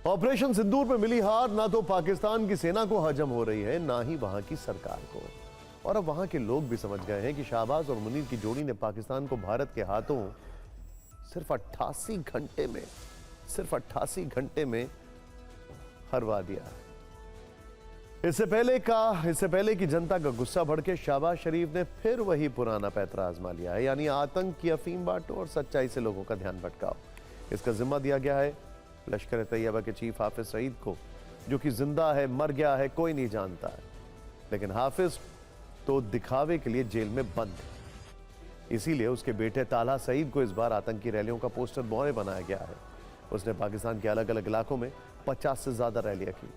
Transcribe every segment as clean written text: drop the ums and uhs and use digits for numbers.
Operation सिंदूर में मिली हार ना तो पाकिस्तान की सेना को हजम हो रही है, ना ही वहां की सरकार को। और अब वहां के लोग भी समझ गए हैं कि शाहबाज और मुनीर की जोड़ी ने पाकिस्तान को भारत के हाथों सिर्फ 88 घंटे में हरवा दिया। इससे पहले की जनता का गुस्सा भड़के शहबाज शरीफ ने फिर वही पुराना पैतरा आजमा लिया है, यानी आतंक की अफीम बांटो और सच्चाई से लोगों का ध्यान भटकाओ। इसका जिम्मा दिया गया है लश्कर तैयबा के चीफ हाफिज सईद को, जो कि जिंदा है मर गया है कोई नहीं जानता है, लेकिन हाफिज तो दिखावे के लिए जेल में बंद है। इसीलिए उसके बेटे ताला सईद को इस बार आतंकी रैलियों का पोस्टर बॉय बनाया गया है। उसने पाकिस्तान के अलग अलग इलाकों में 50 से ज्यादा रैलियां की।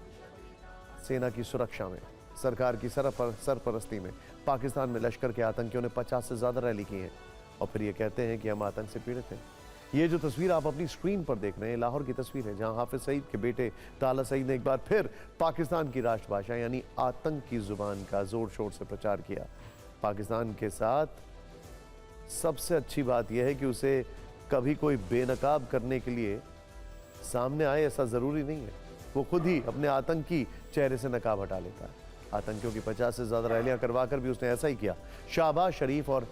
सेना की सुरक्षा में, सरकार की सरपरस्ती में पाकिस्तान में लश्कर के आतंकियों ने 50 से ज्यादा रैली की हैं और फिर ये कहते हैं कि हम आतंक से पीड़ित हैं। ये जो तस्वीर आप अपनी स्क्रीन पर देख रहे हैं, लाहौर की तस्वीर है, जहां हाफिज सईद के बेटे ताला सईद ने एक बार फिर पाकिस्तान की राष्ट्रभाषा यानी आतंक की जुबान का जोर शोर से प्रचार किया। पाकिस्तान के साथ सबसे अच्छी बात यह है कि उसे कभी कोई बेनकाब करने के लिए सामने आए ऐसा जरूरी नहीं है, वो खुद ही अपने आतंकी चेहरे से नकाब हटा लेता है। आतंकियों की 50 से ज्यादा रैलियां करवाकर भी उसने ऐसा ही किया। शहबाज शरीफ और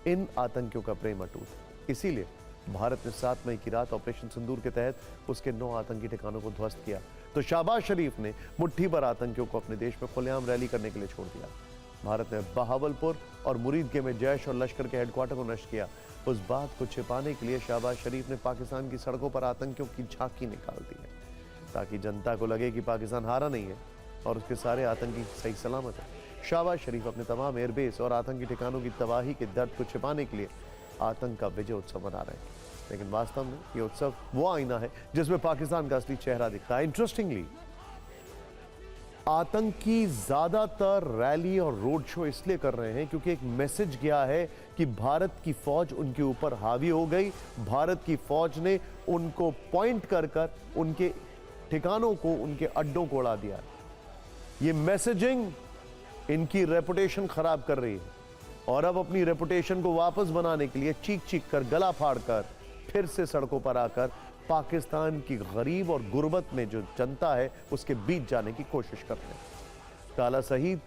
इन आतंकियों का प्रेम अटूट, इसीलिए भारत ने 7 मई की रात ऑपरेशन सिंदूर के तहत उसके 9 आतंकी ठिकानों को ध्वस्त किया। तो शहबाज शरीफ ने मुट्ठी भर आतंकियों को अपने देश में खुलेआम रैली करने के लिए छोड़ दिया। भारत ने बहावलपुर और मुरीदके में जैश और लश्कर के हेडक्वार्टर को नष्ट किया। उस बात को छिपाने के लिए शहबाज शरीफ ने पाकिस्तान की सड़कों पर आतंकियों की झांकी निकाल दी है, ताकि जनता को लगे कि पाकिस्तान हारा नहीं है और उसके सारे आतंकी सही सलामत है। शहबाज शरीफ अपने तमाम एयरबेस और आतंकी ठिकानों की तबाही के दर्द को छिपाने के लिए आतंक का विजय उत्सव मना रहे हैं, लेकिन वास्तव में ये उत्सव वो आईना है जिसमें पाकिस्तान का असली चेहरा दिखता है। इंटरेस्टिंगली, आतंकी ज्यादातर रैली और रोड शो इसलिए कर रहे हैं क्योंकि एक मैसेज गया है कि भारत की फौज उनके ऊपर हावी हो गई, भारत की फौज ने उनको पॉइंट कर कर उनके ठिकानों को, उनके अड्डों को उड़ा दिया। ये मैसेजिंग इनकी रेपुटेशन खराब कर रही है और अब अपनी रेपुटेशन को वापस बनाने के लिए चीख चीख कर, गला फाड़ कर फिर से सड़कों पर आकर पाकिस्तान की गरीब और गुर्बत में जो जनता है उसके बीच जाने की कोशिश कर रहे हैं। ताला सईद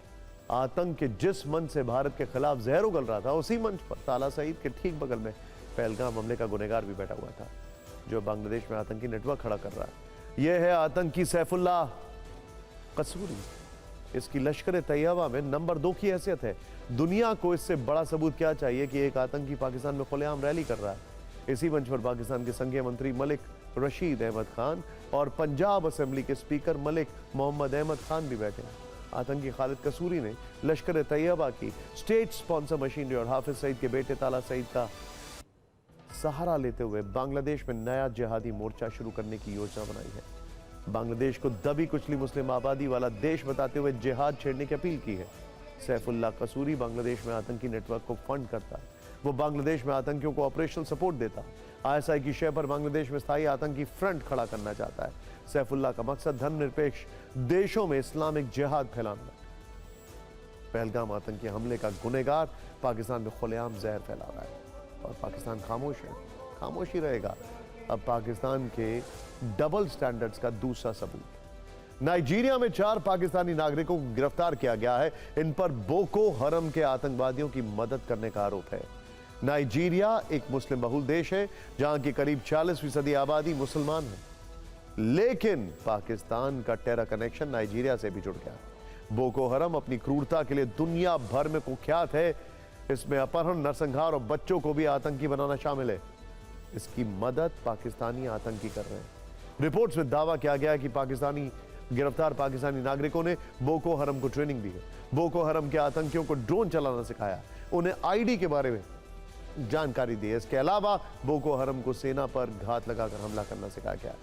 आतंक के जिस मंच से भारत के खिलाफ जहर उगल रहा था, उसी मंच पर ताला सईद के ठीक बगल में पहलगाम हमले का गुनहगार भी बैठा हुआ था, जो बांग्लादेश में आतंकी नेटवर्क खड़ा कर रहा है। यह है आतंकी सैफुल्लाह कसूरी। इसकी लश्कर तैयबा में नंबर 2 की हैसियत है। दुनिया को इससे बड़ा सबूत क्या चाहिए कि एक आतंकी पाकिस्तान में खुलेआम रैली कर रहा है। इसी मंच पर पाकिस्तान के संघीय मंत्री मलिक रशीद अहमद खान और पंजाब असेंबली के स्पीकर मलिक मोहम्मद अहमद खान भी बैठे हैं। आतंकी खालिद कसूरी ने लश्कर तैयबा की स्टेट स्पॉन्सर मशीनरी और हाफिज सईद के बेटे ताला सईद का सहारा लेते हुए बांग्लादेश में नया जिहादी मोर्चा शुरू करने की योजना बनाई है। बांग्लादेश को दबी कुचली मुस्लिम आबादी वाला देश बताते हुए जिहाद छेड़ने की अपील की है। सैफुल्लाह कसूरी बांग्लादेश में आतंकी नेटवर्क को फंड करता है। वो बांग्लादेश में आतंकियों को ऑपरेशनल सपोर्ट देता है। आईएसआई की शय पर बांग्लादेश में स्थायी आतंकी फ्रंट खड़ा करना चाहता है। सैफुल्लाह का मकसद धर्मनिरपेक्ष देशों में इस्लामिक जिहाद फैलाना है। पहलगाम आतंकी हमले का गुनहगार पाकिस्तान में खुलेआम जहर फैला रहा है और पाकिस्तान खामोश है, खामोश ही रहेगा। अब पाकिस्तान के डबल स्टैंडर्ड्स का दूसरा सबूत। नाइजीरिया में 4 पाकिस्तानी नागरिकों को गिरफ्तार किया गया है। इन पर बोको हरम के आतंकवादियों की मदद करने का आरोप है। नाइजीरिया एक मुस्लिम बहुल देश है जहां की करीब 40% आबादी मुसलमान है, लेकिन पाकिस्तान का टेरर कनेक्शन नाइजीरिया से भी जुड़ गया। बोको हरम अपनी क्रूरता के लिए दुनिया भर में कुख्यात है। इसमें अपहरण, नरसंहार और बच्चों को भी आतंकी बनाना शामिल है। इसकी मदद पाकिस्तानी आतंकी कर रहे हैं। रिपोर्ट्स में दावा किया गया है कि गिरफ्तार पाकिस्तानी नागरिकों ने बोको हरम को ट्रेनिंग दी है। बोको हरम के आतंकियों को ड्रोन चलाना सिखाया, उन्हें आईडी के बारे में जानकारी दी है। इसके अलावा बोको हरम को सेना पर घात लगाकर हमला करना सिखाया गया।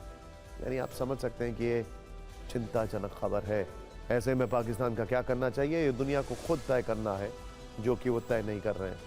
यानी आप समझ सकते हैं कि ये चिंताजनक खबर है। ऐसे में पाकिस्तान का क्या करना चाहिए, ये दुनिया को खुद तय करना है, जो कि वो तय नहीं कर रहे हैं।